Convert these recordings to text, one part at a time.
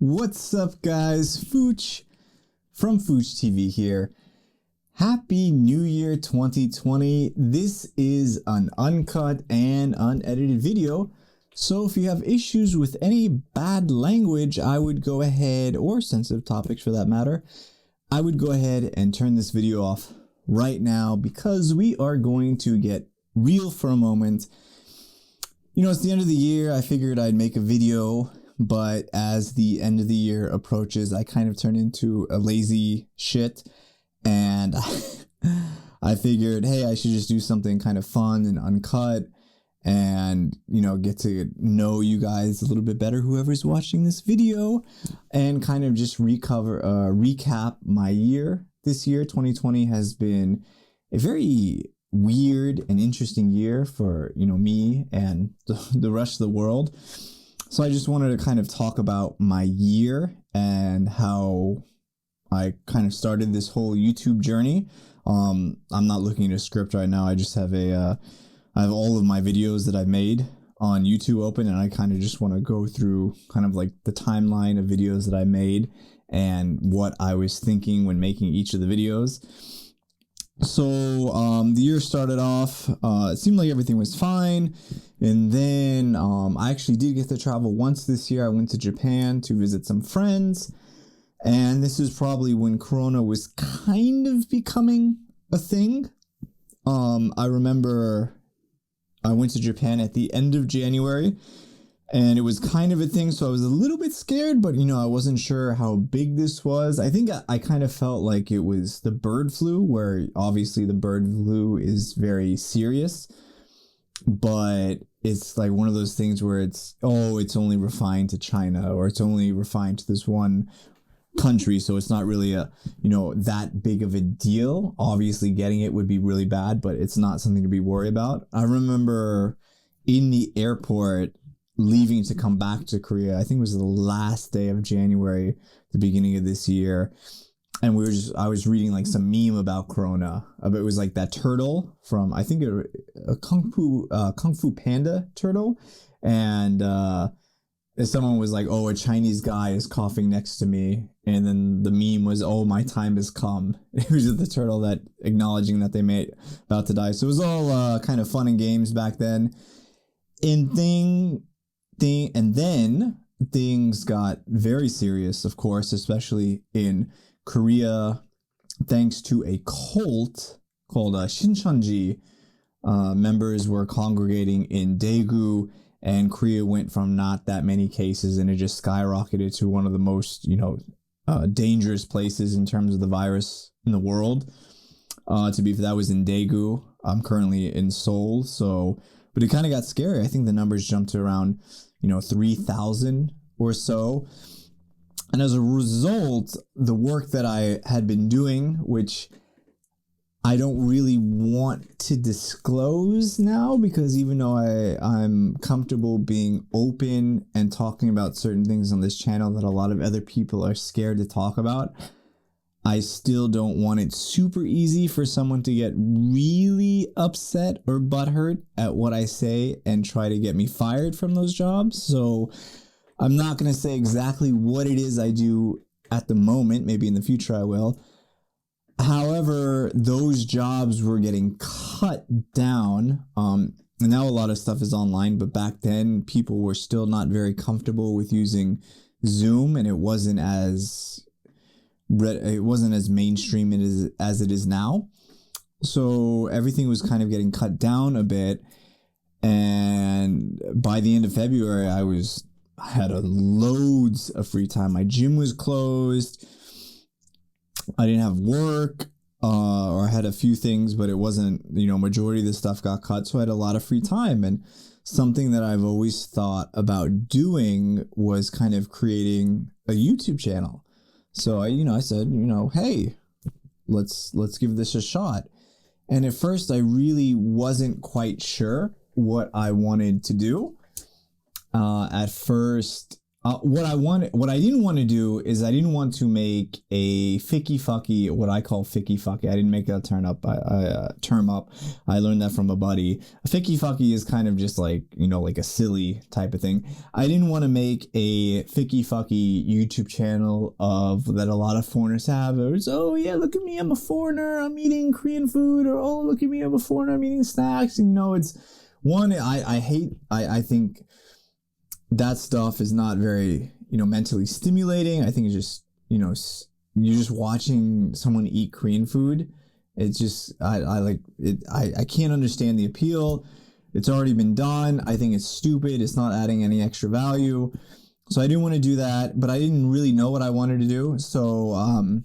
What's up, guys? Fooch from FoochTV here. Happy New Year 2020. This is an uncut and unedited video. So if you have issues with any bad language, I would go ahead, or sensitive topics for that matter, I would go ahead and turn this video off right now because we are going to get real for a moment. You know, it's the end of the year. I figured I'd make a video, but as the end of the year approaches, I kind of turn into a lazy shit. And I figured, hey, I should just do something kind of fun and uncut and, you know, get to know you guys a little bit better, whoever's watching this video, and kind of just recap my year. This year, 2020, has been a very weird and interesting year for, you know, me and the rest of the world. So I just wanted to kind of talk about my year and how I kind of started this whole YouTube journey. I'm not looking at a script right now. I just have I have all of my videos that I've made on YouTube open, and I kind of just want to go through kind of like the timeline of videos that I made and what I was thinking when making each of the videos. So the year started off, it seemed like everything was fine, and then I actually did get to travel once this year. I went to Japan to visit some friends, and this is probably when Corona was kind of becoming a thing. I remember I went to Japan at the end of January, and it was kind of a thing, so I was a little bit scared, but, you know, I wasn't sure how big this was. I think I kind of felt like it was the bird flu, where obviously the bird flu is very serious, but it's like one of those things where it's only refined to China, or it's only refined to this one country, so it's not really that big of a deal. Obviously getting it would be really bad, but it's not something to be worried about. I remember in the airport leaving to come back to Korea. I think it was the last day of January, the beginning of this year, and I was reading like some meme about Corona. It was like that turtle from, I think, a Kung Fu Panda turtle, and someone was like, "Oh, a Chinese guy is coughing next to me," and then the meme was, "Oh, my time has come." It was just the turtle that acknowledging that they may about to die. So it was all kind of fun and games back then. And then things got very serious, of course, especially in Korea, thanks to a cult called Shincheonji. Members were congregating in Daegu, and Korea went from not that many cases, and it just skyrocketed to one of the most, dangerous places in terms of the virus in the world. That was in Daegu. I'm currently in Seoul, but it kind of got scary. I think the numbers jumped to around, 3,000 or so. And as a result, the work that I had been doing, which I don't really want to disclose now, because even though I'm comfortable being open and talking about certain things on this channel that a lot of other people are scared to talk about, I still don't want it super easy for someone to get really upset or butthurt at what I say and try to get me fired from those jobs. So I'm not going to say exactly what it is I do at the moment. Maybe in the future I will. However, those jobs were getting cut down. And now a lot of stuff is online, but back then people were still not very comfortable with using Zoom, and it wasn't as mainstream as it is now. So everything was kind of getting cut down a bit. And by the end of February, I had loads of free time. My gym was closed. I didn't have work, or I had a few things, but it wasn't, majority of the stuff got cut. So I had a lot of free time, and something that I've always thought about doing was kind of creating a YouTube channel. So I said, hey, let's give this a shot. And at first I really wasn't quite sure what I wanted to do. At first what I didn't want to do is I didn't want to make a ficky fucky, what I call ficky fucky. I didn't make that term up. I learned that from a buddy. A ficky fucky is kind of just like, you know, like a silly type of thing. I didn't want to make a ficky fucky YouTube channel of that a lot of foreigners have. It's, oh yeah, look at me, I'm a foreigner, I'm eating Korean food, or oh, look at me, I'm a foreigner, I'm eating snacks. And, you know, it's one, I think that stuff is not very, you know, mentally stimulating. I think it's just, you know, you're just watching someone eat Korean food. It's just, I like it. I can't understand the appeal. It's already been done. I think it's stupid. It's not adding any extra value. So I didn't want to do that, but I didn't really know what I wanted to do. So,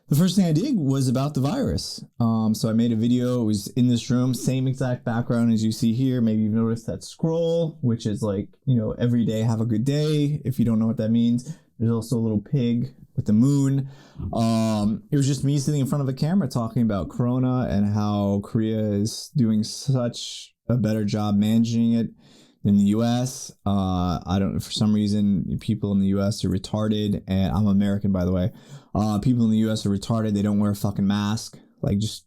the first thing I did was about the virus. So I made a video. It was in this room, same exact background as you see here. Maybe you've noticed that scroll, which is like, you know, every day, have a good day. If you don't know what that means, there's also a little pig with the moon. It was just me sitting in front of a camera talking about Corona and how Korea is doing such a better job managing it in the US. I don't, for some reason, people in the US are retarded, and I'm American, by the way. People in the US are retarded. They don't wear a fucking mask. Like, just,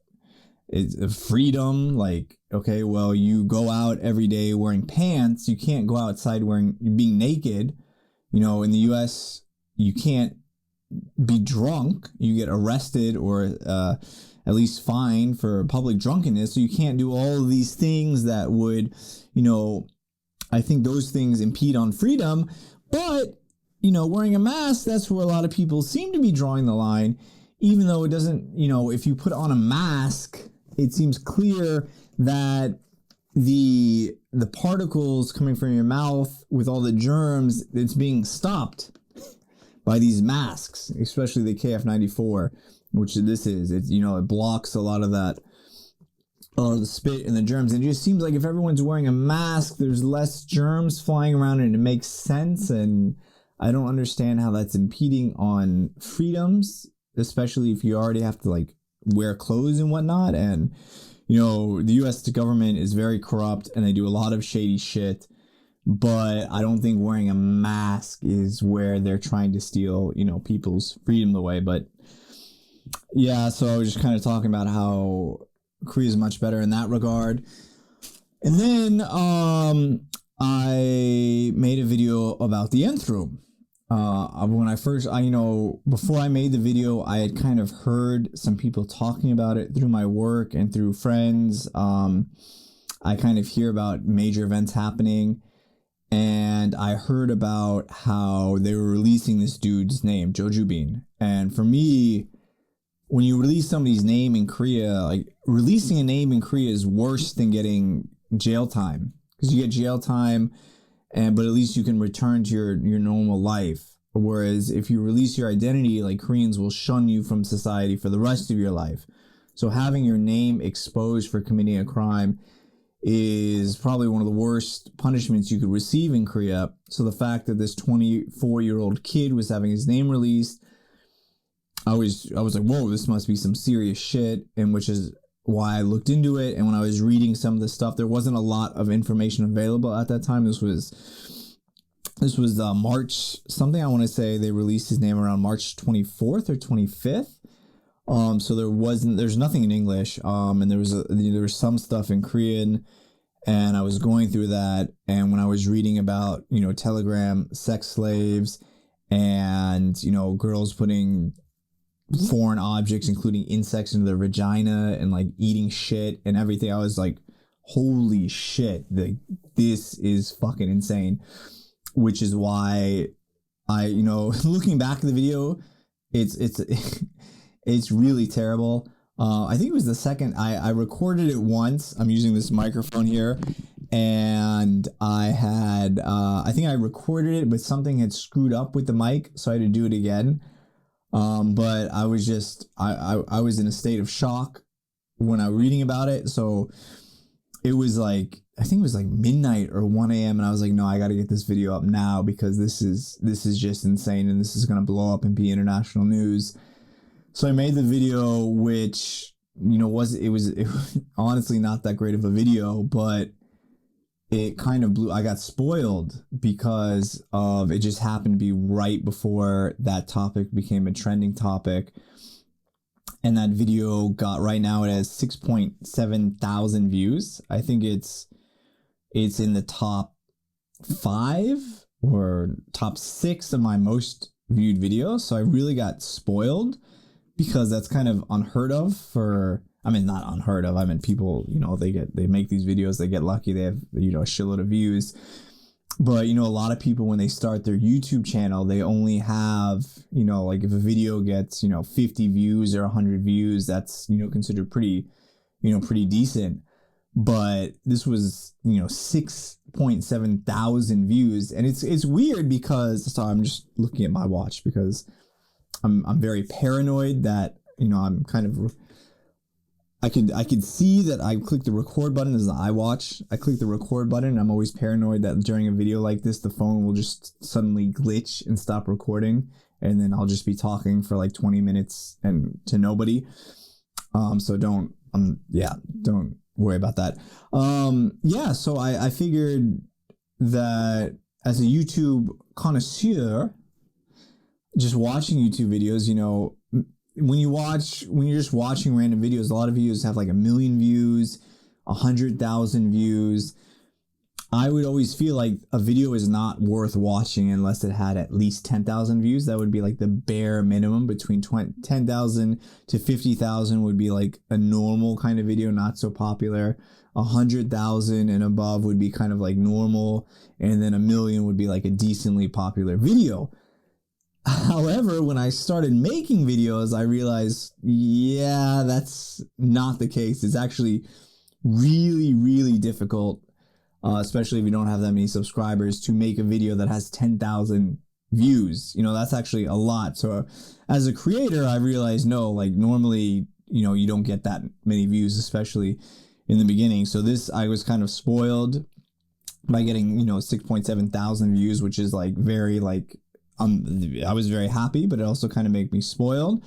it's a freedom. Like, okay, well, you go out every day wearing pants. You can't go outside being naked. You know, in the US, you can't be drunk. You get arrested or at least fined for public drunkenness. So you can't do all of these things that would, you know, I think those things impede on freedom. But, you know, wearing a mask, that's where a lot of people seem to be drawing the line, even though it doesn't, you know, if you put on a mask, it seems clear that the particles coming from your mouth with all the germs, it's being stopped by these masks, especially the KF94, which this is. It, you know, it blocks a lot of that, the spit and the germs. And it just seems like if everyone's wearing a mask, there's less germs flying around, and it makes sense. And I don't understand how that's impeding on freedoms, especially if you already have to like wear clothes and whatnot. And, you know, the US government is very corrupt and they do a lot of shady shit, but I don't think wearing a mask is where they're trying to steal, you know, people's freedom away. But yeah, so I was just kind of talking about how Korea is much better in that regard. And then I made a video about the Nth Room. When I first, you know, before I made the video, I had kind of heard some people talking about it through my work and through friends. I kind of hear about major events happening, and I heard about how they were releasing this dude's name, Jo Ju-bin. And for me, when you release somebody's name in Korea, like, releasing a name in Korea is worse than getting jail time, because you get jail time, but at least you can return to your normal life. Whereas if you release your identity, like, Koreans will shun you from society for the rest of your life. So having your name exposed for committing a crime is probably one of the worst punishments you could receive in Korea. So the fact that this 24-year-old kid was having his name released, I was like, whoa, this must be some serious shit, and which is why I looked into it. And when I was reading some of the stuff, there wasn't a lot of information available at that time. This was March something. I want to say they released his name around March 24th or 25th. So there's nothing in English. And there was some stuff in Korean, and I was going through that. And when I was reading about, you know, Telegram sex slaves and, you know, girls putting foreign objects, including insects, into their vagina and like eating shit and everything, I was like, holy shit, this is fucking insane. Which is why I, you know, looking back at the video, it's really terrible. I think it was the second I recorded it once. I'm using this microphone here, and I think I recorded it, but something had screwed up with the mic, so I had to do it again. But I was just, I was in a state of shock when I was reading about it. So it was like, I think it was like midnight or 1 a.m. and I was like, no, I got to get this video up now, because this is just insane, and this is going to blow up and be international news. So I made the video, which, you know, it was honestly not that great of a video, but it kind of I got spoiled because of it just happened to be right before that topic became a trending topic. And that video got, right now it has 6.7 thousand views. I think it's in the top 5 or top 6 of my most viewed videos. So I really got spoiled because that's kind of unheard of for, I mean, not unheard of. I mean, people, they make these videos, they get lucky, they have, a shitload of views. But, a lot of people, when they start their YouTube channel, they only have, like if a video gets, 50 views or 100 views, that's, considered pretty decent. But this was, 6.7 thousand views. And it's weird because, sorry, I'm just looking at my watch because I'm very paranoid that, I'm kind of, I could see that I clicked the record button as an iWatch. I click the record button and I'm always paranoid that during a video like this, the phone will just suddenly glitch and stop recording. And then I'll just be talking for like 20 minutes and to nobody. So don't worry about that. So I figured that as a YouTube connoisseur, just watching YouTube videos, when you're just watching random videos, a lot of videos have like 1 million views, 100,000 views. I would always feel like a video is not worth watching unless it had at least 10,000 views. That would be like the bare minimum. Between 10,000 to 50,000 would be like a normal kind of video, not so popular. 100,000 and above would be kind of like normal. And then 1 million would be like a decently popular video. However, when I started making videos, I realized, yeah, that's not the case. It's actually really, really difficult, especially if you don't have that many subscribers, to make a video that has 10,000 views. That's actually a lot. So as a creator, I realized, no, like normally, you don't get that many views, especially in the beginning. So I was kind of spoiled by getting, 6.7 thousand views, which is like very like, I was very happy, but it also kind of made me spoiled.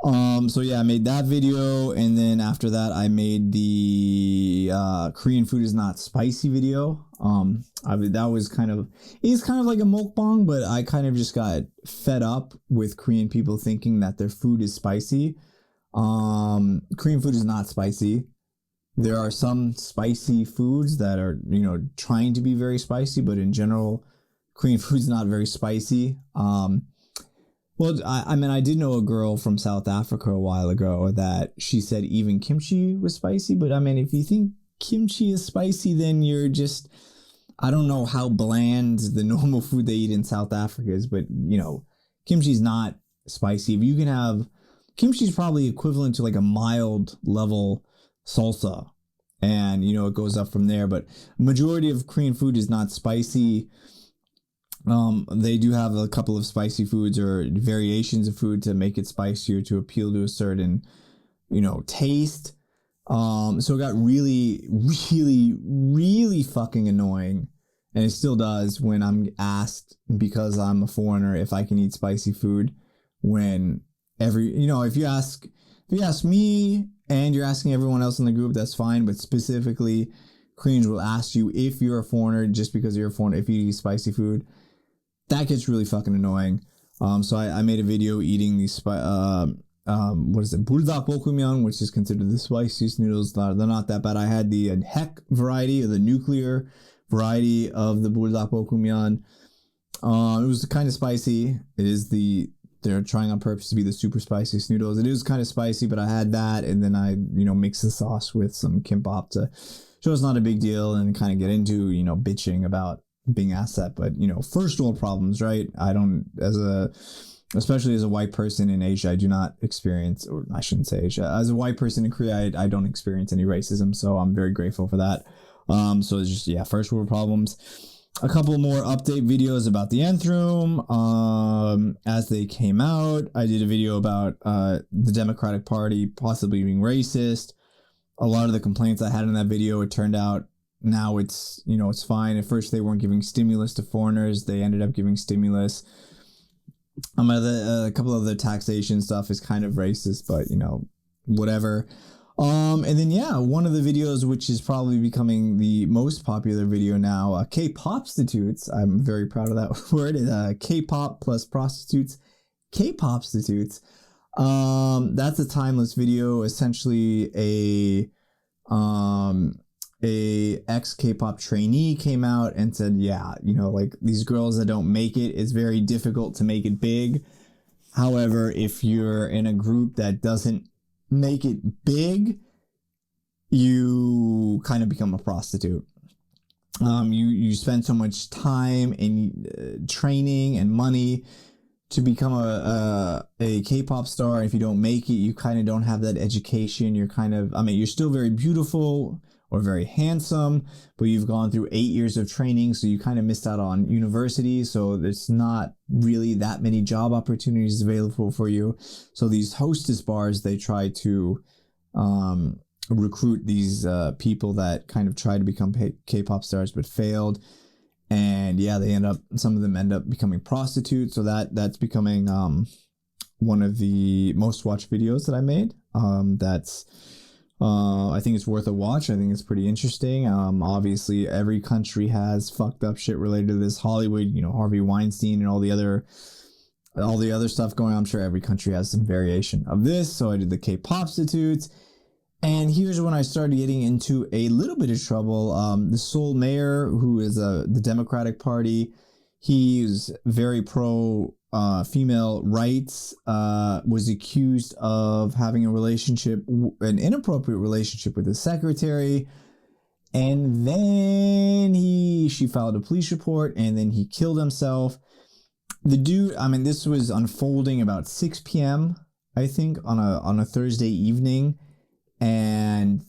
So yeah, I made that video, and then after that, I made the Korean food is not spicy video. That was it's kind of like a mukbang, but I kind of just got fed up with Korean people thinking that their food is spicy. Korean food is not spicy. There are some spicy foods that are, trying to be very spicy, but in general, Korean food's not very spicy. I did know a girl from South Africa a while ago that she said even kimchi was spicy. But I mean, if you think kimchi is spicy, then you're just, I don't know how bland the normal food they eat in South Africa is, but kimchi's not spicy. If you can have, kimchi's probably equivalent to like a mild level salsa. And, it goes up from there. But majority of Korean food is not spicy. They do have a couple of spicy foods or variations of food to make it spicier to appeal to a certain, taste. So it got really, really, really fucking annoying. And it still does when I'm asked, because I'm a foreigner, if I can eat spicy food. When if you ask me and you're asking everyone else in the group, that's fine. But specifically, Koreans will ask you if you're a foreigner, just because you're a foreigner, if you eat spicy food. That gets really fucking annoying. So I made a video eating these bulldakbokkeumyeon, which is considered the spiciest noodles. They're not that bad. I had the heck variety, or the nuclear variety of the bulldakbokkeumyeon. It was kind of spicy. They're trying on purpose to be the super spiciest noodles. It is kind of spicy, but I had that, and then I mixed the sauce with some kimbap to show it's not a big deal, and kind of get into bitching about being asked that. But first world problems, right? I don't, especially as a white person in Asia, I do not experience, or I shouldn't say Asia, as a white person in Korea, I don't experience any racism, so I'm very grateful for that. So it's just, first world problems. A couple more update videos about the Nth Room as they came out. I did a video about the Democratic Party possibly being racist. A lot of the complaints I had in that video, it turned out now it's fine. At first they weren't giving stimulus to foreigners. They ended up giving stimulus. A couple of the taxation stuff is kind of racist, but whatever. And then, yeah, one of the videos, which is probably becoming the most popular video now, K-popstitutes. I'm very proud of that word. K-pop plus prostitutes, K-popstitutes. That's a timeless video. Essentially, a ex K-pop trainee came out and said, yeah, you know, like these girls that don't make it, it's very difficult to make it big. However, if you're in a group that doesn't make it big, you kind of become a prostitute. You spend so much time and training and money to become a K-pop star. And if you don't make it, you kind of don't have that education. You're kind of, I mean, you're still very beautiful or very handsome, but you've gone through 8 years of training, so you kind of missed out on university, so there's not really that many job opportunities available for you. So these hostess bars, they try to recruit these people that kind of try to become K-pop stars but failed. And yeah, some of them end up becoming prostitutes. So that's becoming one of the most watched videos that I made. I think it's worth a watch. I think it's pretty interesting. Obviously, every country has fucked up shit related to this. Hollywood, you know, Harvey Weinstein and all the other stuff going on. I'm sure every country has some variation of this. So I did the K-popstitutes. And here's when I started getting into a little bit of trouble. The Seoul mayor, who is the Democratic Party, he's very pro female rights, was accused of having an inappropriate relationship with his secretary, and then she filed a police report, and then he killed himself. The dude, I mean, this was unfolding about 6 p.m. I think on a Thursday evening, and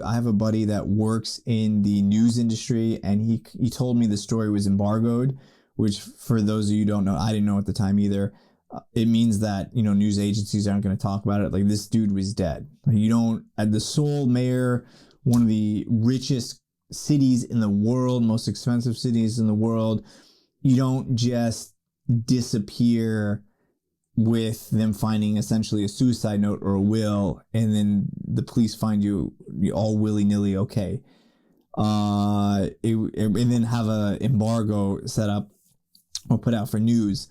I have a buddy that works in the news industry, and he told me the story was embargoed, which for those of you who don't know, I didn't know at the time either. It means that, you know, news agencies aren't going to talk about it. Like, this dude was dead. At the Seoul mayor, one of the richest cities in the world, most expensive cities in the world, you don't just disappear with them finding essentially a suicide note or a will, and then the police find you all willy-nilly okay. And then have a embargo set up or put out for news.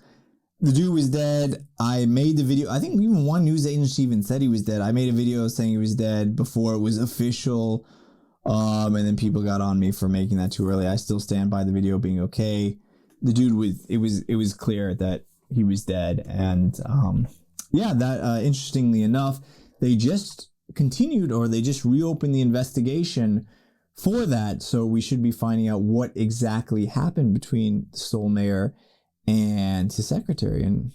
The dude was dead. I made the video. I think even one news agency even said he was dead. I made a video saying he was dead before it was official. And then people got on me for making that too early. I still stand by the video being okay. The dude it was clear that he was dead. And interestingly enough, they just reopened the investigation for that. So we should be finding out what exactly happened between the Seoul mayor and his secretary. And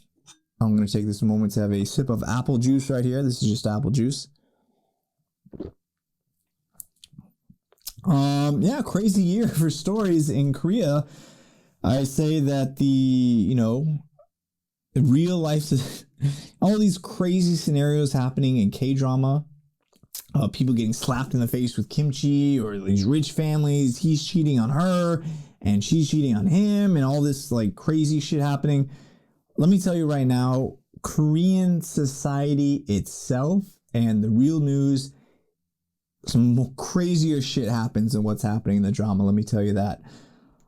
I'm going to take this moment to have a sip of apple juice right here. This is just apple juice. Crazy year for stories in Korea. I say that the real life, all these crazy scenarios happening in K-drama, people getting slapped in the face with kimchi, or these rich families, he's cheating on her and she's cheating on him, and all this like crazy shit happening. Let me tell you right now, Korean society itself and the real news, some more crazier shit happens than what's happening in the drama. Let me tell you that.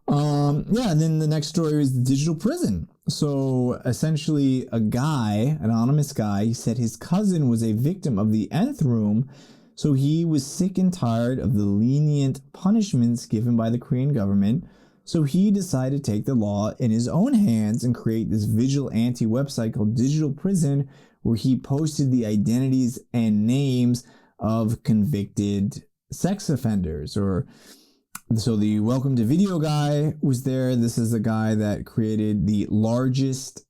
And then the next story is the digital prison. So essentially an anonymous guy, he said his cousin was a victim of the Nth Room. So he was sick and tired of the lenient punishments given by the Korean government. So he decided to take the law in his own hands and create this vigilante website called Digital Prison, where he posted the identities and names of convicted sex offenders. So the Welcome to Video guy was there. This is the guy that created the largest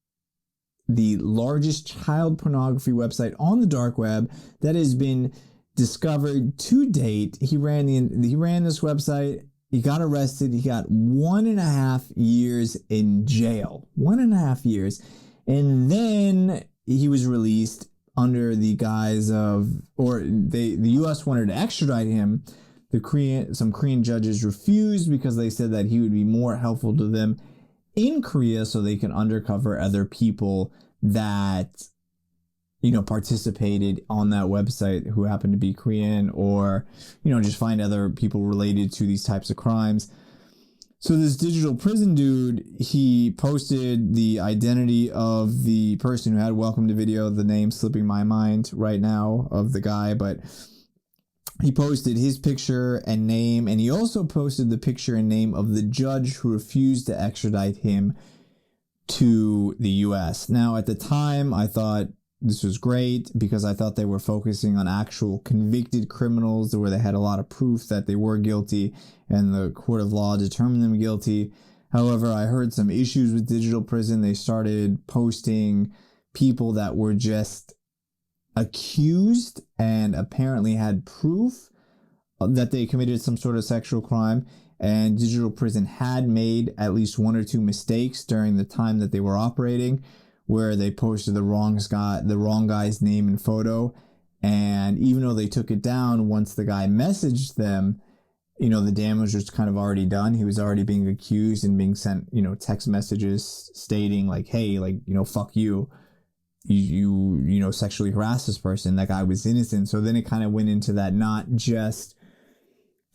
child pornography website on the dark web that has been discovered to date. He ran this website. He got arrested. He got 1.5 years in jail. 1.5 years. And then he was released under the guise of, the U.S. wanted to extradite him. Some Korean judges refused because they said that he would be more helpful to them in Korea, so they can undercover other people that participated on that website who happened to be Korean, or, just find other people related to these types of crimes. So this digital prison dude, he posted the identity of the person who had welcomed the video, the name slipping my mind right now of the guy, but he posted his picture and name, and he also posted the picture and name of the judge who refused to extradite him to the US. Now, at the time, I thought this was great because I thought they were focusing on actual convicted criminals where they had a lot of proof that they were guilty and the court of law determined them guilty. However, I heard some issues with digital prison. They started posting people that were just accused and apparently had proof that they committed some sort of sexual crime. And digital prison had made at least one or two mistakes during the time that they were operating, where they posted the wrong guy's name and photo. And even though they took it down, once the guy messaged them, the damage was kind of already done. He was already being accused and being sent, text messages stating like, hey, like, fuck you. You sexually harassed this person. That guy was innocent. So then it kind of went into that, not just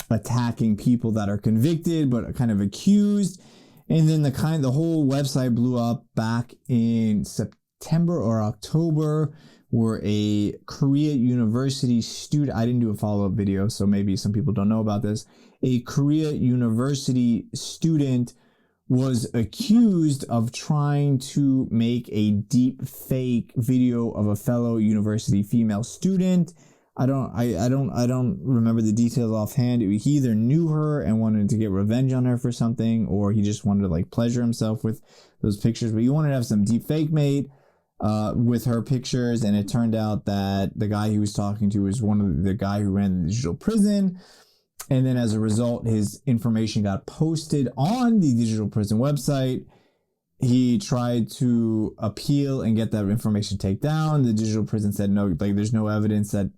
attacking people that are convicted, but kind of accused. And then the whole website blew up back in September or October, where a Korea University student, I didn't do a follow-up video, so maybe some people don't know about this. A Korea University student was accused of trying to make a deep fake video of a fellow university female student. I don't remember the details offhand. He either knew her and wanted to get revenge on her for something, or he just wanted to like pleasure himself with those pictures. But he wanted to have some deep fake made with her pictures, and it turned out that the guy he was talking to was one of the guy who ran the digital prison. And then as a result, his information got posted on the digital prison website. He tried to appeal and get that information taken down. The digital prison said, no, like there's no evidence that,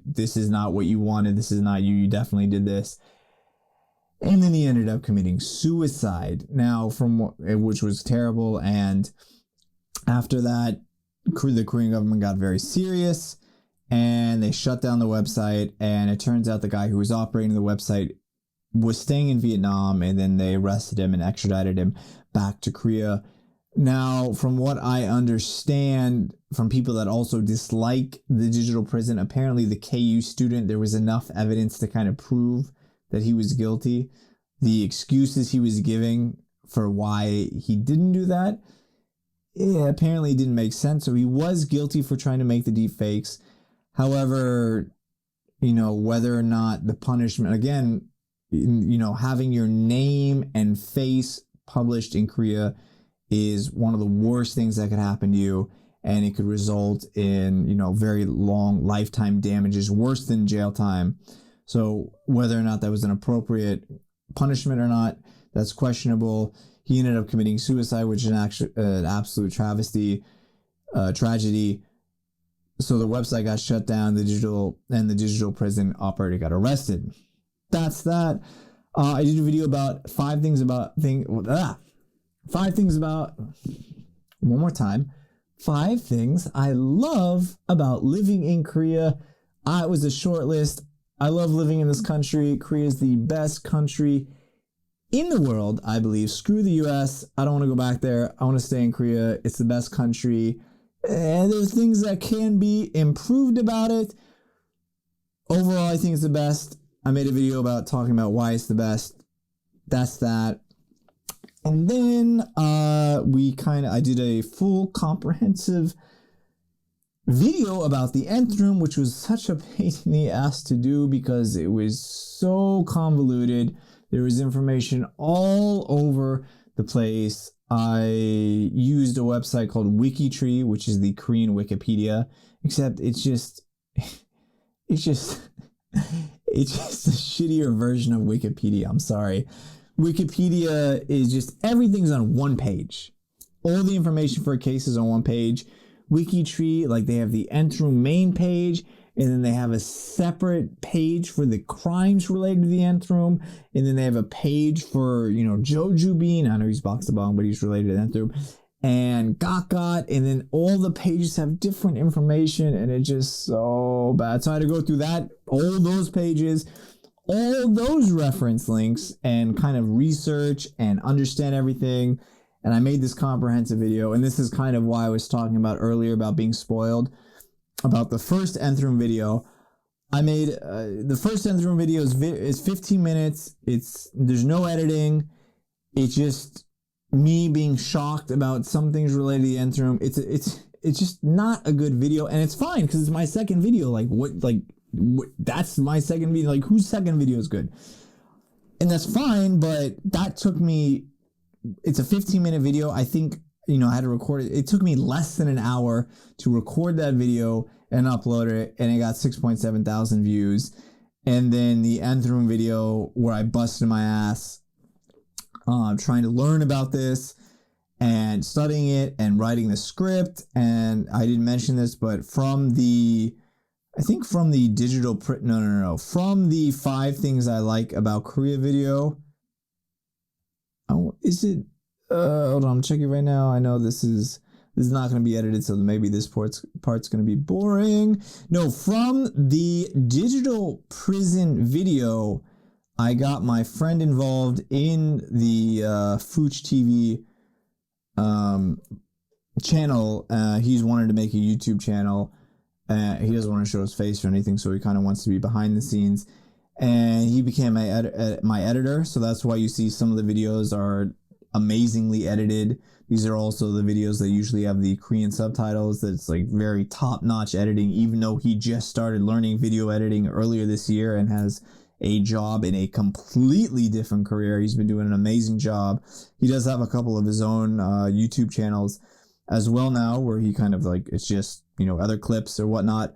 this is not what you wanted. This is not you. You definitely did this. And then he ended up committing suicide. Now, which was terrible. And after that, the Korean government got very serious and they shut down the website. And it turns out the guy who was operating the website was staying in Vietnam, and then they arrested him and extradited him back to Korea. Now, from what I understand from people that also dislike the digital prison, apparently the KU student, there was enough evidence to kind of prove that he was guilty. The excuses he was giving for why he didn't do that, apparently didn't make sense. So he was guilty for trying to make the deep fakes. However, whether or not the punishment, again, having your name and face published in Korea is one of the worst things that could happen to you, and it could result in, very long lifetime damages, worse than jail time. So whether or not that was an appropriate punishment or not, that's questionable. He ended up committing suicide, which is an absolute tragedy. So the website got shut down, the digital prison operator got arrested. That's that. I did a video about five things about five things I love about living in Korea. It was a short list. I love living in this country. Korea is the best country in the world, I believe. Screw the US. I don't want to go back there. I want to stay in Korea. It's the best country. And there's things that can be improved about it. Overall, I think it's the best. I made a video about talking about why it's the best. That's that. And then I did a full comprehensive video about the Nth Room, which was such a pain in the ass to do because it was so convoluted. There was information all over the place. I used a website called Okyere, which is the Korean Wikipedia, except it's just a shittier version of Wikipedia. I'm sorry. Wikipedia is just, everything's on one page. All the information for a case is on one page. Okyere, like they have the Nth Room main page, and then they have a separate page for the crimes related to the Nth Room, and then they have a page for, Joju Bean. I know he's Box the Bong, but he's related to the Nth Room. and got, and then all the pages have different information, and it's just so bad. So I had to go through all those pages, all those reference links, and kind of research and understand everything. And I made this comprehensive video, and this is kind of why I was talking about earlier about being spoiled, about the first Nth Room video. I made the first Nth Room video is 15 minutes. There's no editing. It's just me being shocked about some things related to the Nth Room. It's just not a good video, and it's fine because it's my second video. That's my second video. Like, whose second video is good? And that's fine, but that took me. It's a 15-minute video. I think, I had to record it. It took me less than an hour to record that video and upload it, and it got 6.7 thousand views. And then the Nth Room video where I busted my ass trying to learn about this and studying it and writing the script. And I didn't mention this, but from the digital print, from the 5 things I like about Korea video. Oh, is it? Hold on, I'm checking right now. I know this is not going to be edited, so maybe this part's going to be boring. No, from the digital prison video, I got my friend involved in the FoochTV channel. He's wanted to make a YouTube channel. He doesn't want to show his face or anything, so he kind of wants to be behind the scenes. And he became my editor, so that's why you see some of the videos are amazingly edited. These are also the videos that usually have the Korean subtitles. That's like very top-notch editing, even though he just started learning video editing earlier this year and has a job in a completely different career. He's been doing an amazing job. He does have a couple of his own YouTube channels as well now, where he kind of it's just, other clips or whatnot.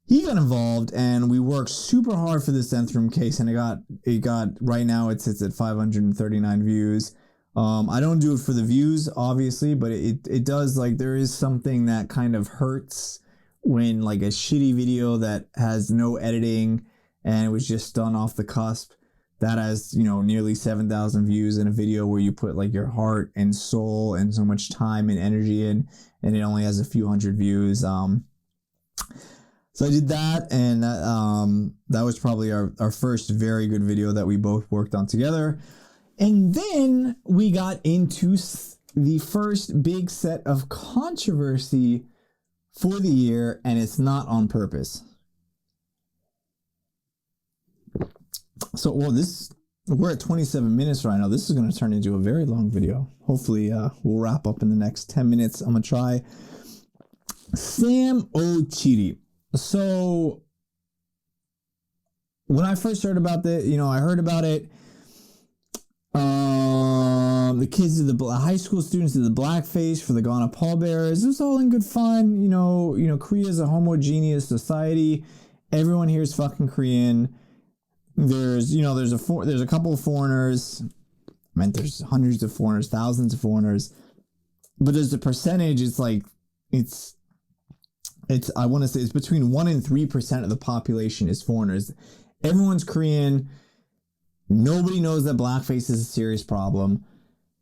He got involved, and we worked super hard for this Nth Room case, and it got right now it sits at 539 views. I don't do it for the views, obviously, but it does, there is something that kind of hurts when a shitty video that has no editing and it was just done off the cusp, that has, nearly 7,000 views in a video where you put your heart and soul and so much time and energy in, and it only has a few hundred views. So I did that, and that was probably our first very good video that we both worked on together. And then we got into the first big set of controversy for the year, and it's not on purpose. So, we're at 27 minutes right now. This is going to turn into a very long video. Hopefully, we'll wrap up in the next 10 minutes. I'm going to try. Sam Okyere. So, when I first heard about this, I heard about it. The kids did the high school students did the blackface for the Ghana pallbearers. It was all in good fun. Korea is a homogeneous society. Everyone here is fucking Korean. There's a couple of foreigners. There's hundreds of foreigners, thousands of foreigners. But there's a percentage. I want to say it's between 1% and 3% of the population is foreigners. Everyone's Korean. Nobody knows that blackface is a serious problem.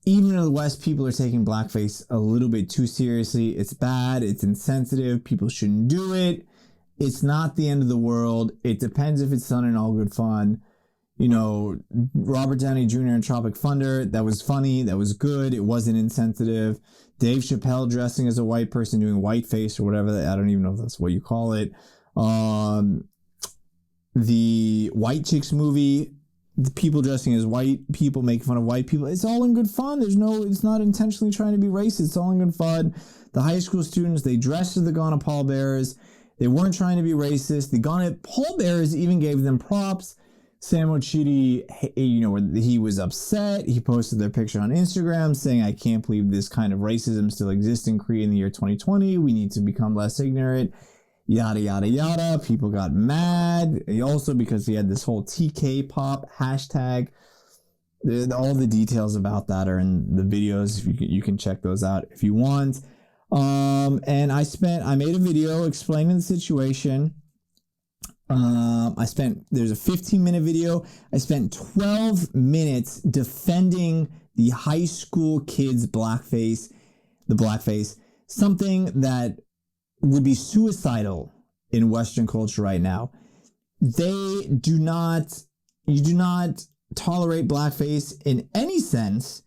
Even in the West, people are taking blackface a little bit too seriously. It's bad. It's insensitive. People shouldn't do it. It's not the end of the world. It depends if it's done in all good fun. Robert Downey Jr. in Tropic Thunder, that was funny. That was good. It wasn't insensitive. Dave Chappelle dressing as a white person doing whiteface or whatever. I don't even know if that's what you call it. The White Chicks movie, the people dressing as white people, making fun of white people. It's all in good fun. It's not intentionally trying to be racist. It's all in good fun. The high school students, they dressed as the Ghana pallbearers. They weren't trying to be racist. The Ghana pallbearers even gave them props. Sam Okyere, he was upset. He posted their picture on Instagram saying, "I can't believe this kind of racism still exists in Korea in the year 2020. We need to become less ignorant." Yada, yada, yada. People got mad. Also because he had this whole TK pop hashtag. All the details about that are in the videos. You can check those out if you want. And I made a video explaining the situation. There's a 15-minute video. I spent 12 minutes defending the high school kids' blackface the blackface, something that would be suicidal in Western culture right now. You do not tolerate blackface in any sense.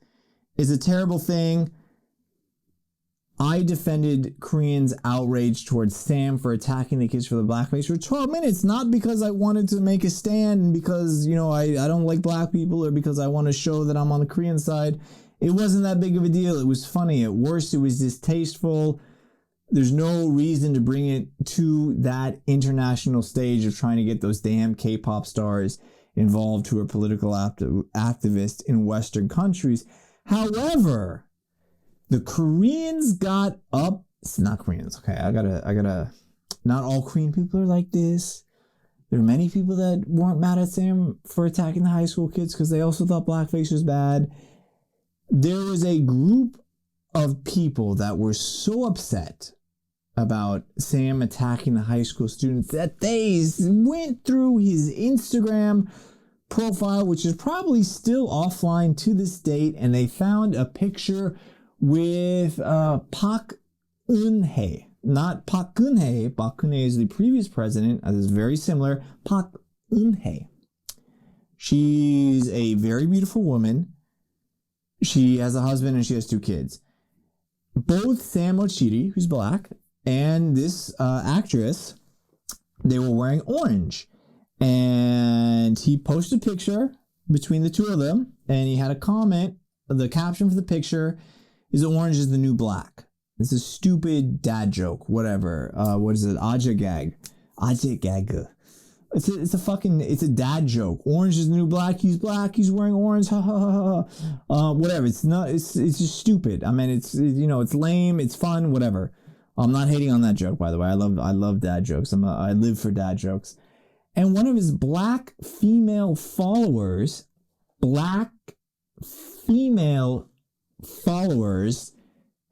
It's a terrible thing. I defended Koreans' outrage towards Sam for attacking the kids for the blackface for 12 minutes, not because I wanted to make a stand and because, I don't like black people or because I want to show that I'm on the Korean side. It wasn't that big of a deal. It was funny. At worst, it was distasteful. There's no reason to bring it to that international stage of trying to get those damn K-pop stars involved who are political activists in Western countries. However, the Koreans got up. It's not Koreans. Okay, I gotta. Not all Korean people are like this. There are many people that weren't mad at Sam for attacking the high school kids because they also thought blackface was bad. There was a group of people that were so upset about Sam attacking the high school students that they went through his Instagram profile, which is probably still offline to this date, and they found a picture with Park Eun-hye. Not Park Geun-hye. Park Geun-hye is the previous president. It's very similar. Park Eun-hye. She's a very beautiful woman. She has a husband and she has 2 kids. Both Sam Okyere, who's black, and this actress, they were wearing orange. And he posted a picture between the two of them, and he had a comment. The caption for the picture is orange is the new black. It's a stupid dad joke, whatever. What is it? Aja gag. It's a dad joke. Orange is the new black. He's black. He's wearing orange. Ha ha ha ha. Whatever. It's just stupid. I mean, it's lame. It's fun. Whatever. I'm not hating on that joke, by the way. I love dad jokes. I live for dad jokes. And one of his black female followers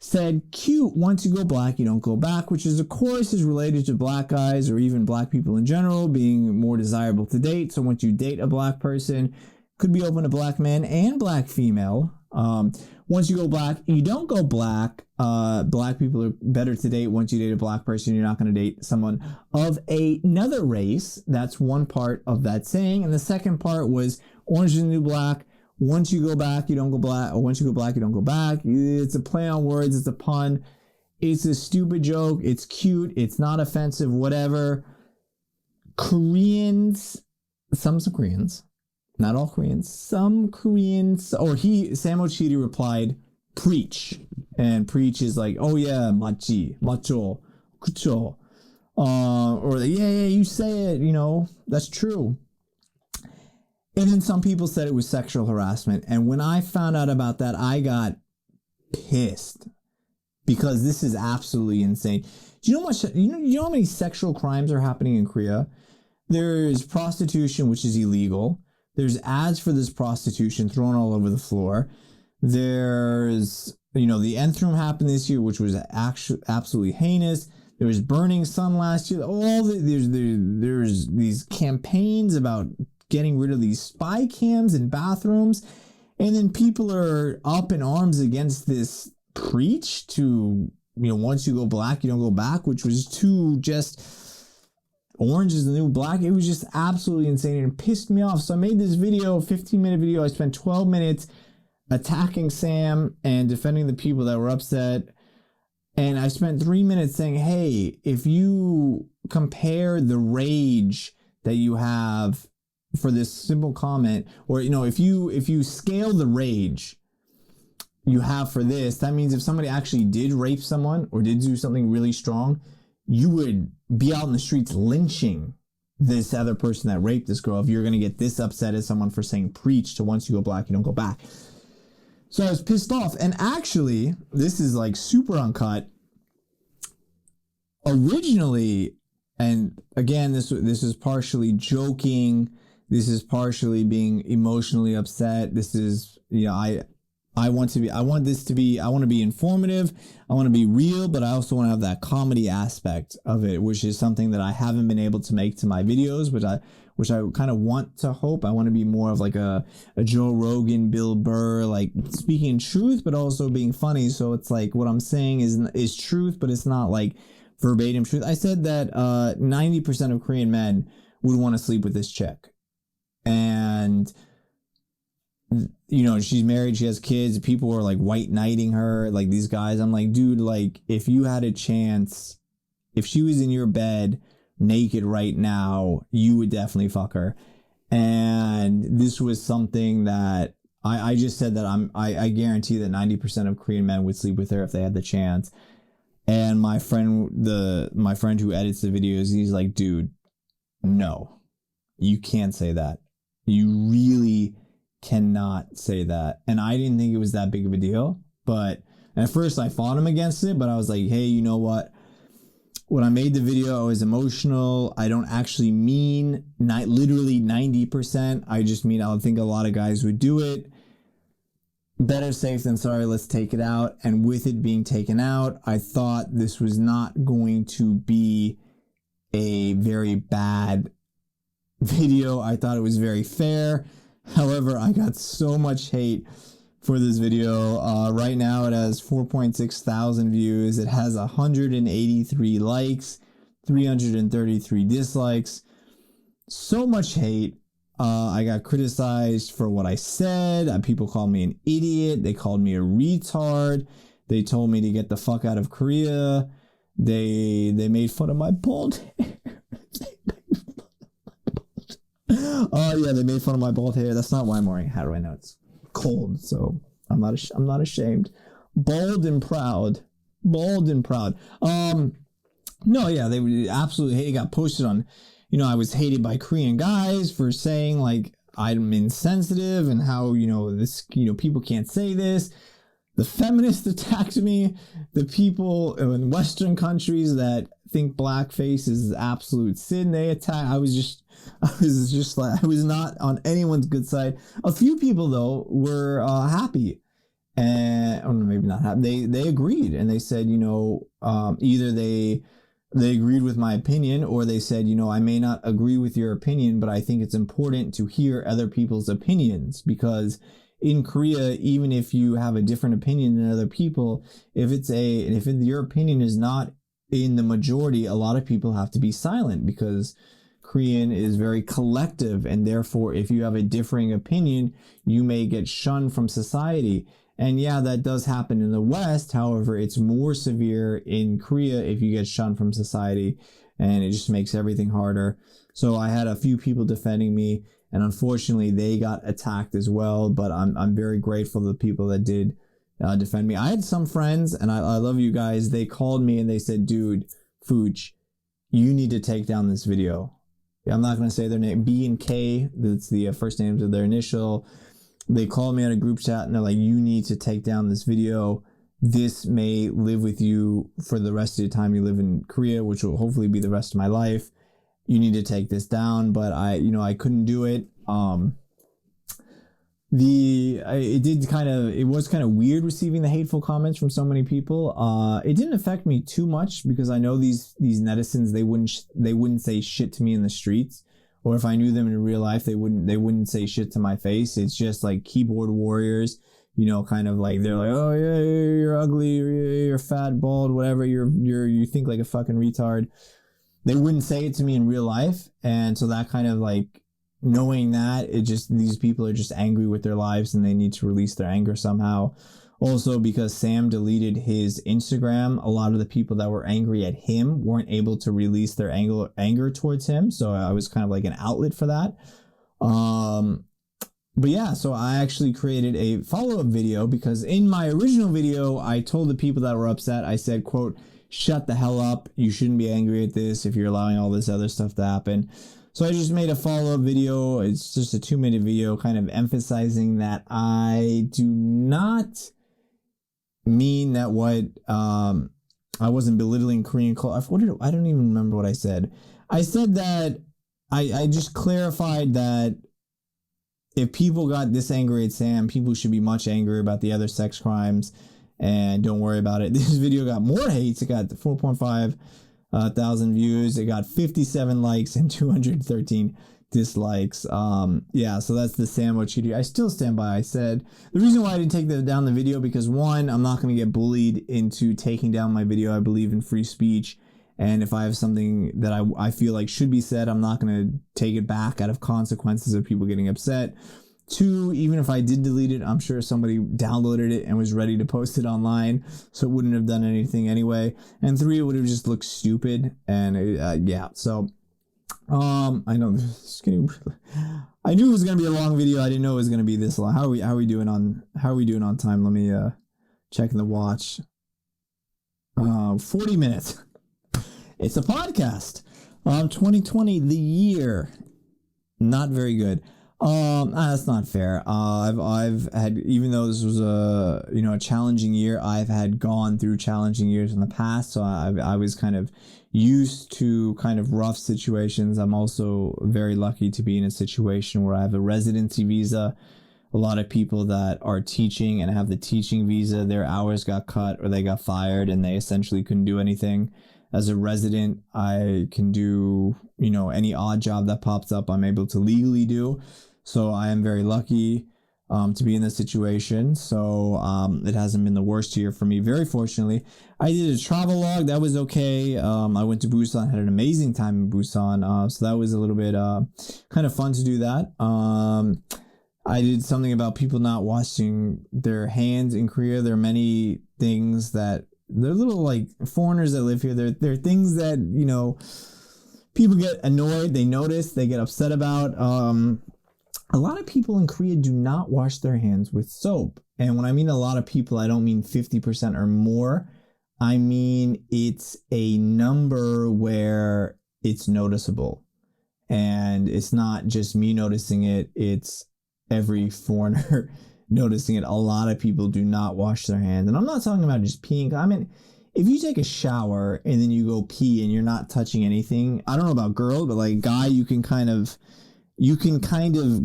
said, cute, once you go black, you don't go back, which is, of course, is related to black guys or even black people in general being more desirable to date. So once you date a black person, could be open to black men and black female. Once you go black, you don't go black. Black people are better to date. Once you date a black person, you're not going to date someone of another race. That's one part of that saying. And the second part was orange is the new black. Once you go back, you don't go black. Or once you go black, you don't go back. It's a play on words. It's a pun. It's a stupid joke. It's cute. It's not offensive, whatever. Koreans, some Koreans, not all Koreans, some Koreans, Sam Okyere replied, preach. And preach is like, oh yeah, 맞지, 맞죠, 그쵸. Or yeah, you say it, that's true. And then some people said it was sexual harassment. And when I found out about that, I got pissed because this is absolutely insane. Do you know how many sexual crimes are happening in Korea? There's prostitution, which is illegal. There's ads for this prostitution thrown all over the floor. There's, the Nth Room happened this year, which was actually absolutely heinous. There was Burning Sun last year. There's these campaigns about getting rid of these spy cams in bathrooms, and then people are up in arms against this preach to, once you go black, you don't go back, which was too just orange is the new black. It was just absolutely insane and it pissed me off. So I made this video, 15-minute video. I spent 12 minutes attacking Sam and defending the people that were upset. And I spent 3 minutes saying, hey, if you compare the rage that you have for this simple comment, or if you scale the rage you have for this, that means if somebody actually did rape someone or did do something really strong, you would be out in the streets lynching this other person that raped this girl if you're going to get this upset as someone for saying preach to once you go black, you don't go back. So I was pissed off. And actually, this is like super uncut. Originally, and again, this is partially joking. This is partially being emotionally upset. This is, I want to be informative. I want to be real, but I also want to have that comedy aspect of it, which is something that I haven't been able to make to my videos, which I kind of want to hope. I want to be more of like a Joe Rogan, Bill Burr, like speaking truth, but also being funny. So it's like what I'm saying is truth, but it's not like verbatim truth. I said that 90% of Korean men would want to sleep with this chick. And, you know, she's married, she has kids, people are like white knighting her, like these guys. I'm like, dude, like if you had a chance, if she was in your bed naked right now, you would definitely fuck her. And this was something that I just said that I guarantee that 90% of Korean men would sleep with her if they had the chance. And my friend who edits the videos, he's like, dude, no, you can't say that. You really cannot say that. And I didn't think it was that big of a deal. But at first I fought him against it, but I was like, hey, you know what? When I made the video, I was emotional. I don't actually mean literally 90%. I just mean I think a lot of guys would do it. Better safe than sorry, let's take it out. And with it being taken out, I thought this was not going to be a very bad video. I thought it was very fair. However, I got so much hate for this video. Right now it has 4.6 thousand views. It has 183 likes, 333 dislikes. So much hate. I got criticized for what I said. People called me an idiot. They called me a retard. They told me to get the fuck out of Korea. They made fun of my bald hair. Oh yeah, they made fun of my bald hair. That's not why I'm wearing a hat right now. It's cold, so I'm not ashamed. Bold and proud. Bold and proud. No, yeah, they would absolutely hate. It got posted on, you know, I was hated by Korean guys for saying like I'm insensitive and how, you know, this, you know, people can't say this. The feminists attacked me. The people in Western countries that think blackface is absolute sin, they attack. I was just like, I was not on anyone's good side. A few people though were happy, and or maybe not happy. They agreed, and they said, you know, either they agreed with my opinion, or they said, you know, I may not agree with your opinion, but I think it's important to hear other people's opinions, because in Korea, even if you have a different opinion than other people, if your opinion is not in the majority, a lot of people have to be silent, because Korean is very collective, and therefore if you have a differing opinion, you may get shunned from society. And yeah, that does happen in the West. However, it's more severe in Korea if you get shunned from society, and it just makes everything harder. So I had a few people defending me, and unfortunately they got attacked as well, but I'm very grateful to the people that did defend me. I had some friends, and I love you guys, they called me and they said, dude, Fooch, you need to take down this video. I'm not going to say their name, B and K, that's the first names of their initial. They called me on a group chat and they're like, you need to take down this video. This may live with you for the rest of the time you live in Korea, which will hopefully be the rest of my life. You need to take this down. But I couldn't do it. It was kind of weird receiving the hateful comments from so many people. It didn't affect me too much, because I know these netizens, they wouldn't say shit to me in the streets, or if I knew them in real life, they wouldn't say shit to my face. It's just like keyboard warriors, you know, kind of like, they're like, oh yeah, you're ugly, you're fat, bald, whatever, you think like a fucking retard. They wouldn't say it to me in real life, and so that kind of like, knowing that, these people are just angry with their lives and they need to release their anger somehow. Also, because Sam deleted his Instagram, a lot of the people that were angry at him weren't able to release their anger towards him. So I was kind of like an outlet for that. But yeah, so I actually created a follow-up video, because in my original video, I told the people that were upset, I said, quote, shut the hell up. You shouldn't be angry at this if you're allowing all this other stuff to happen. So I just made a follow-up video. It's just a 2-minute video kind of emphasizing that I do not mean that I wasn't belittling Korean culture. I don't even remember what I said. I said that I just clarified that if people got this angry at Sam, people should be much angrier about the other sex crimes, and don't worry about it. This video got more hates. It got 4.5 thousand views. It got 57 likes and 213 dislikes. Yeah, so that's the sandwich video. I still stand by. I said the reason why I didn't take down the video, because one, I'm not going to get bullied into taking down my video. I believe in free speech, and if I have something that I feel like should be said, I'm not going to take it back out of consequences of people getting upset. Two, even if I did delete it, I'm sure somebody downloaded it and was ready to post it online, so it wouldn't have done anything anyway. And three, it would have just looked stupid. And yeah, so I know this is getting. I knew it was gonna be a long video. I didn't know it was gonna be this long. How are we doing on time? Let me check the watch. 40 minutes. It's a podcast. 2020, the year, not very good. That's not fair. I've had, even though this was a challenging year, I've had gone through challenging years in the past. So I was kind of used to kind of rough situations. I'm also very lucky to be in a situation where I have a residency visa. A lot of people that are teaching and have the teaching visa, their hours got cut or they got fired and they essentially couldn't do anything. As a resident, I can do, any odd job that pops up, I'm able to legally do. So I am very lucky to be in this situation. So it hasn't been the worst year for me, very fortunately. I did a travel log. That was okay. I went to Busan, had an amazing time in Busan. So that was a little bit kind of fun to do that. I did something about people not washing their hands in Korea. There are many things that, they're little like foreigners that live here. They're things that, people get annoyed. They notice, they get upset about. A lot of people in Korea do not wash their hands with soap. And when I mean a lot of people, I don't mean 50% or more. I mean, it's a number where it's noticeable. And it's not just me noticing it. It's every foreigner noticing it. A lot of people do not wash their hands. And I'm not talking about just peeing. I mean, if you take a shower and then you go pee and you're not touching anything, I don't know about girls, but like guy, you can kind of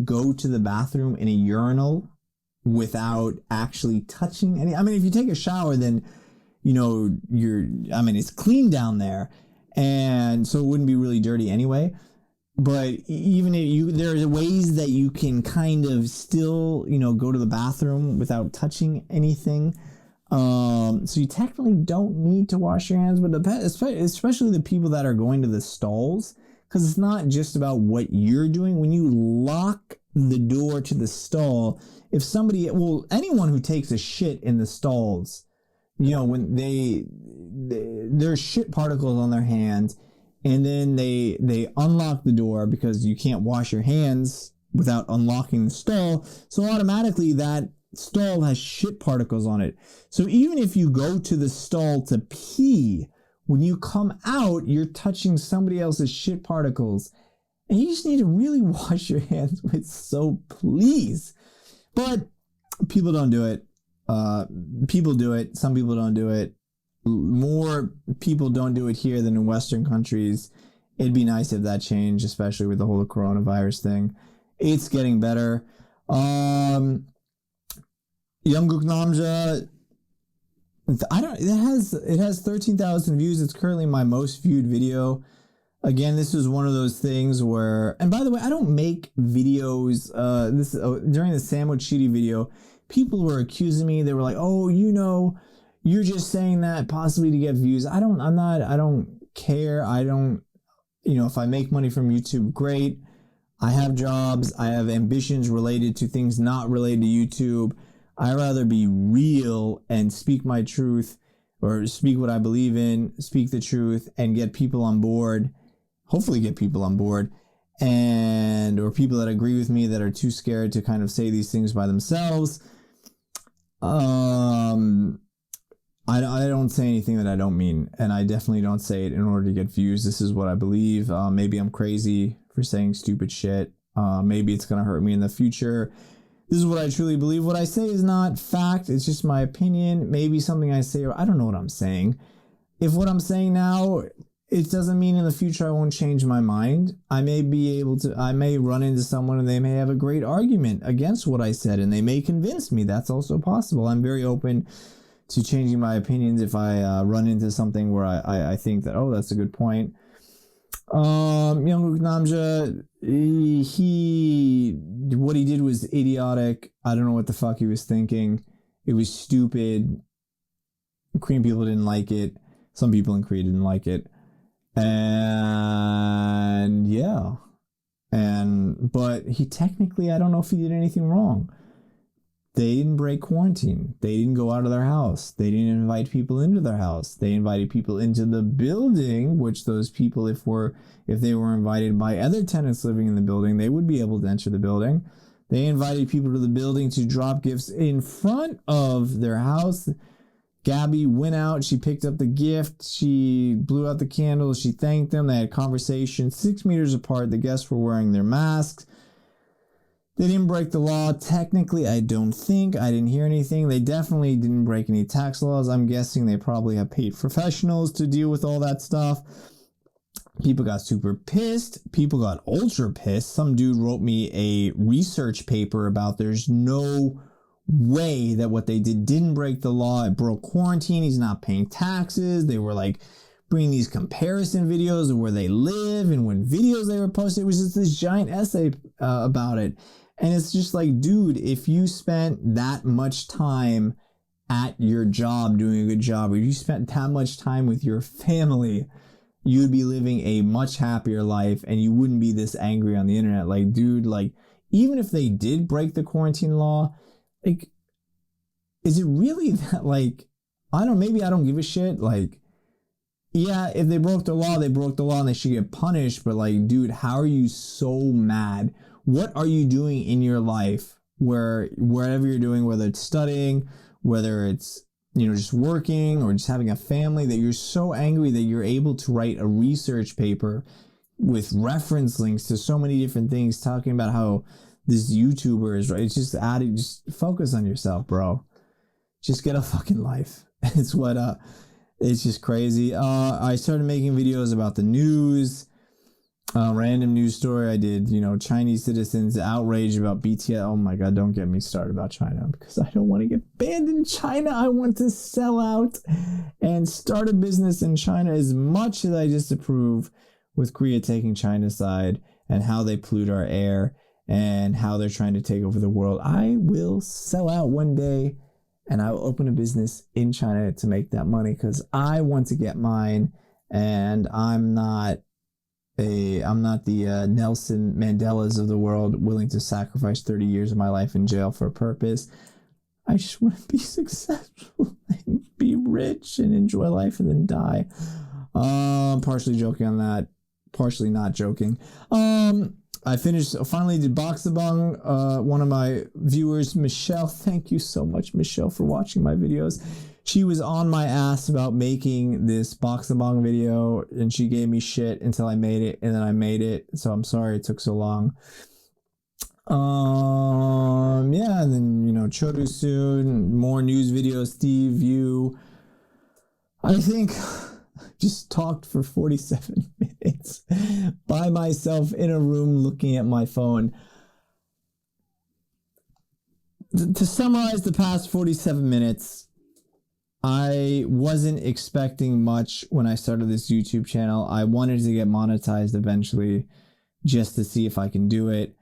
go to the bathroom in a urinal without actually touching any. I mean, if you take a shower, then, it's clean down there. And so it wouldn't be really dirty anyway. But even if there's ways that you can kind of still, go to the bathroom without touching anything. So you technically don't need to wash your hands, but especially the people that are going to the stalls, because it's not just about what you're doing. When you lock the door to the stall, if somebody, anyone who takes a shit in the stalls, when there's shit particles on their hands, and then they unlock the door because you can't wash your hands without unlocking the stall. So automatically that stall has shit particles on it. So even if you go to the stall to pee, when you come out, you're touching somebody else's shit particles. And you just need to really wash your hands with soap, please. But people don't do it. People do it. Some people don't do it. More people don't do it here than in Western countries. It'd be nice if that changed, especially with the whole coronavirus thing. It's getting better. 영국남자, it has 13,000 views. It's currently my most viewed video. Again, this was one of those things where, and by the way, I don't make videos. During the sandwich shitty video, people were accusing me. They were like, "Oh, you're just saying that possibly to get views." I don't care. If I make money from YouTube, great. I have jobs. I have ambitions related to things not related to YouTube. I'd rather be real and speak my truth, or speak what I believe in, speak the truth, and get people on board. Hopefully get people on board, or people that agree with me that are too scared to kind of say these things by themselves. I don't say anything that I don't mean, and I definitely don't say it in order to get views. This is what I believe. Maybe I'm crazy for saying stupid shit. Maybe it's going to hurt me in the future. This is what I truly believe. What I say is not fact. It's just my opinion. Maybe something I say, or I don't know what I'm saying. If what I'm saying now, it doesn't mean in the future I won't change my mind. I may run into someone and they may have a great argument against what I said, and they may convince me. That's also possible. I'm very open to changing my opinions if I run into something where I think that, oh, that's a good point. 영국남자, what he did was idiotic. I don't know what the fuck he was thinking. It was stupid. Korean people didn't like it. Some people in Korea didn't like it. And yeah. But he technically, I don't know if he did anything wrong. They didn't break quarantine. They didn't go out of their house. They didn't invite people into their house. They invited people into the building, which those people, if they were invited by other tenants living in the building, they would be able to enter the building. They invited people to the building to drop gifts in front of their house. Gabby went out. She picked up the gift. She blew out the candles. She thanked them. They had a conversation 6 meters apart. The guests were wearing their masks. They didn't break the law. Technically, I don't think. I didn't hear anything. They definitely didn't break any tax laws. I'm guessing they probably have paid professionals to deal with all that stuff. People got super pissed. People got ultra pissed. Some dude wrote me a research paper about there's no way that what they didn't break the law. It broke quarantine. He's not paying taxes. They were like bringing these comparison videos of where they live and what videos they were posting. It was just this giant essay about it. And it's just like, dude, if you spent that much time at your job doing a good job, or you spent that much time with your family, you would be living a much happier life and you wouldn't be this angry on the internet. Like, dude, like, even if they did break the quarantine law, like, is it really that, like, maybe I don't give a shit. Like, yeah, if they broke the law, they broke the law and they should get punished. But like, dude, how are you so mad? What are you doing in your life wherever you're doing, whether it's studying, whether it's, just working or just having a family, that you're so angry that you're able to write a research paper with reference links to so many different things talking about how this YouTuber is right. It's just just focus on yourself, bro. Just get a fucking life. It's just crazy. I started making videos about the news. Random news story. I did, Chinese citizens outraged about BTS. Oh my God, don't get me started about China because I don't want to get banned in China. I want to sell out and start a business in China, as much as I disapprove with Korea taking China's side and how they pollute our air and how they're trying to take over the world. I will sell out one day and I will open a business in China to make that money because I want to get mine, and I'm not the Nelson Mandelas of the world willing to sacrifice 30 years of my life in jail for a purpose. I just want to be successful and be rich and enjoy life and then die. Partially joking on that, partially not joking. I finally did Boxabong. One of my viewers, Michelle, thank you so much, Michelle, for watching my videos. She was on my ass about making this Boxabong video, and she gave me shit until I made it, and then I made it. So I'm sorry it took so long. Yeah, and then, Chodu soon, more news videos, Steve, you. I think just talked for 47 minutes by myself in a room looking at my phone. To summarize the past 47 minutes, I wasn't expecting much when I started this YouTube channel. I wanted to get monetized eventually just to see if I can do it.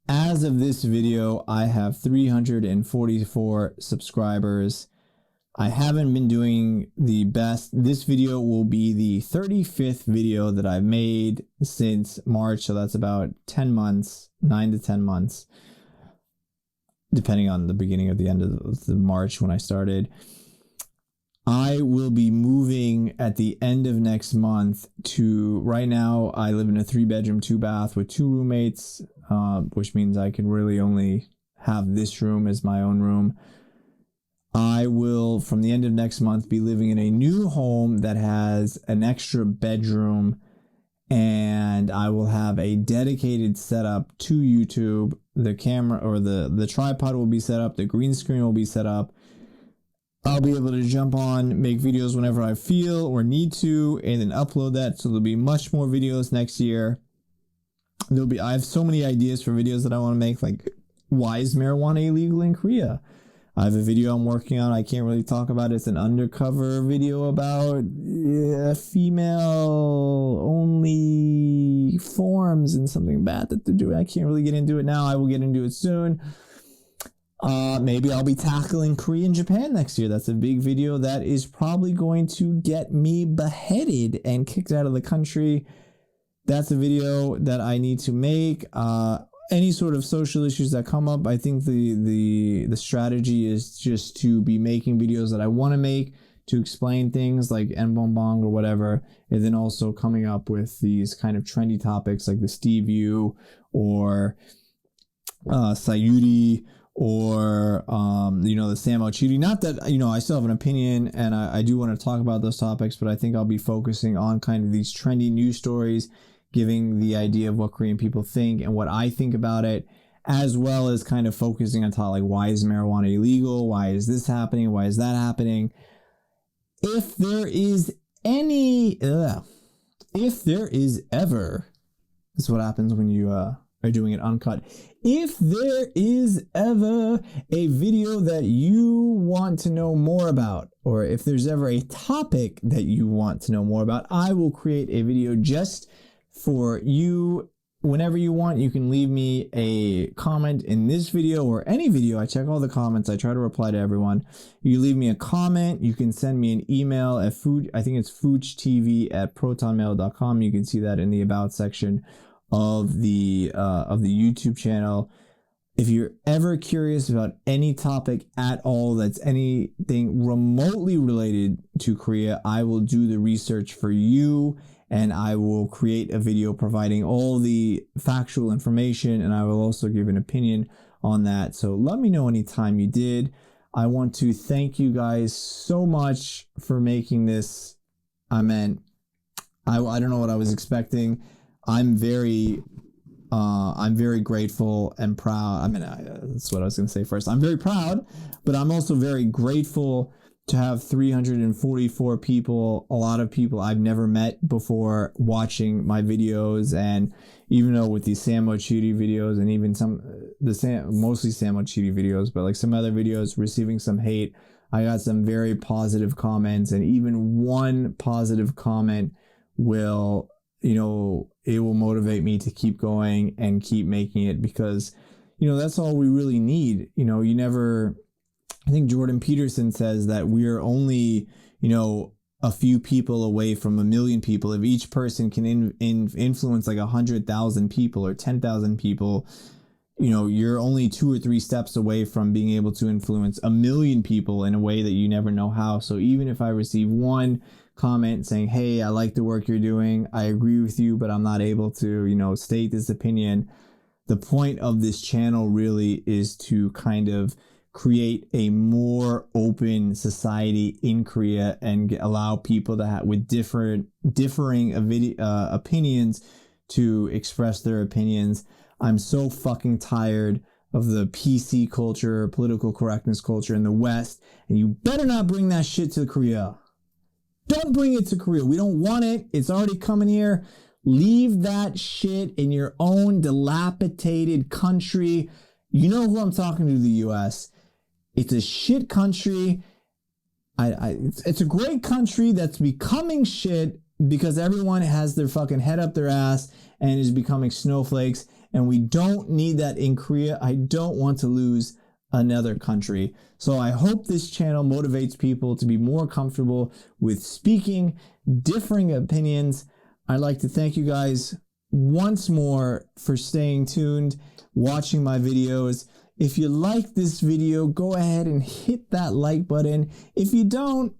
As of this video, I have 344 subscribers. I haven't been doing the best. This video will be the 35th video that I've made since March, so that's about 10 months, 9 to 10 months, depending on the beginning or the end of the March when I started. I will be moving at the end of next month right now I live in a 3-bedroom, 2-bath with 2 roommates, which means I can really only have this room as my own room. I will, from the end of next month, be living in a new home that has an extra bedroom, and I will have a dedicated setup to YouTube. The camera or the tripod will be set up. The green screen will be set up. I'll be able to jump on, make videos whenever I feel or need to, and then upload that. So there'll be much more videos next year. I have so many ideas for videos that I want to make, like, why is marijuana illegal in Korea? I have a video I'm working on. I can't really talk about it. It's an undercover video about female-only forms and something bad that they're doing. I can't really get into it now. I will get into it soon. Maybe I'll be tackling Korea and Japan next year. That's a big video that is probably going to get me beheaded and kicked out of the country. That's a video that I need to make. Any sort of social issues that come up, I think the strategy is just to be making videos that I want to make to explain things like Nbongbong or whatever, and then also coming up with these kind of trendy topics like the Steve U or Sayuri or the Sam Okyere. Not that I still have an opinion and I do want to talk about those topics, but I think I'll be focusing on kind of these trendy news stories, giving the idea of what Korean people think and what I think about it, as well as kind of focusing on like, why is marijuana illegal? Why is this happening? Why is that happening? If there is ever, this is what happens when you are doing it uncut. If there is ever a video that you want to know more about, or if there's ever a topic that you want to know more about, I will create a video just for you. Whenever you want, you can leave me a comment in this video or any video. I check all the comments. I try to reply to everyone. You leave me a comment. You can send me an email at I think it's FoochTV@protonmail.com. You can see that in the about section of the YouTube channel. If you're ever curious about any topic at all that's anything remotely related to Korea, I will do the research for you. And I will create a video providing all the factual information, and I will also give an opinion on that. So let me know anytime you did. I want to thank you guys so much for making this. I don't know what I was expecting. I'm very grateful and proud. That's what I was going to say first. I'm very proud, but I'm also very grateful to have 344 people, a lot of people I've never met before, watching my videos. And even though with these Sam Okyere videos and even mostly Sam Okyere videos, but like some other videos receiving some hate, I got some very positive comments, and even one positive comment will, it will motivate me to keep going and keep making it, because, that's all we really need. I think Jordan Peterson says that we're only, a few people away from 1 million people. If each person can influence like 100,000 people or 10,000 people, you're only 2 or 3 steps away from being able to influence 1 million people in a way that you never know how. So even if I receive one comment saying, hey, I like the work you're doing, I agree with you, but I'm not able to, state this opinion. The point of this channel really is to kind of create a more open society in Korea and allow people to have with differing opinions to express their opinions. I'm so fucking tired of the PC culture, political correctness culture in the West, and you better not bring that shit to Korea. Don't bring it to Korea. We don't want it. It's already coming here. Leave that shit in your own dilapidated country. You know who I'm talking to, the US. It's a shit country. It's a great country that's becoming shit because everyone has their fucking head up their ass and is becoming snowflakes. And we don't need that in Korea. I don't want to lose another country. So I hope this channel motivates people to be more comfortable with speaking differing opinions. I'd like to thank you guys once more for staying tuned, watching my videos. If you like this video, go ahead and hit that like button. If you don't,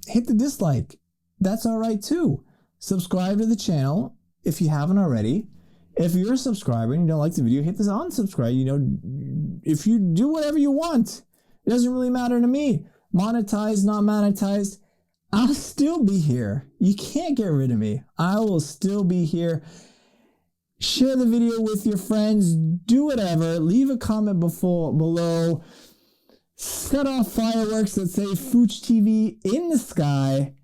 hit the dislike. That's all right too. Subscribe to the channel if you haven't already. If you're a subscriber and you don't like the video, hit this unsubscribe. If you do whatever you want, it doesn't really matter to me. Monetized, not monetized, I'll still be here. You can't get rid of me. I will still be here. Share the video with your friends. Do whatever. Leave a comment below. Set off fireworks that say FoochTV in the sky.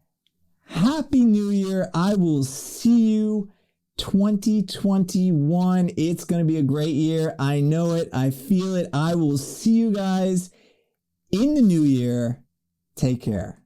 Happy New Year. I will see you 2021. It's going to be a great year. I know it. I feel it. I will see you guys in the new year. Take care.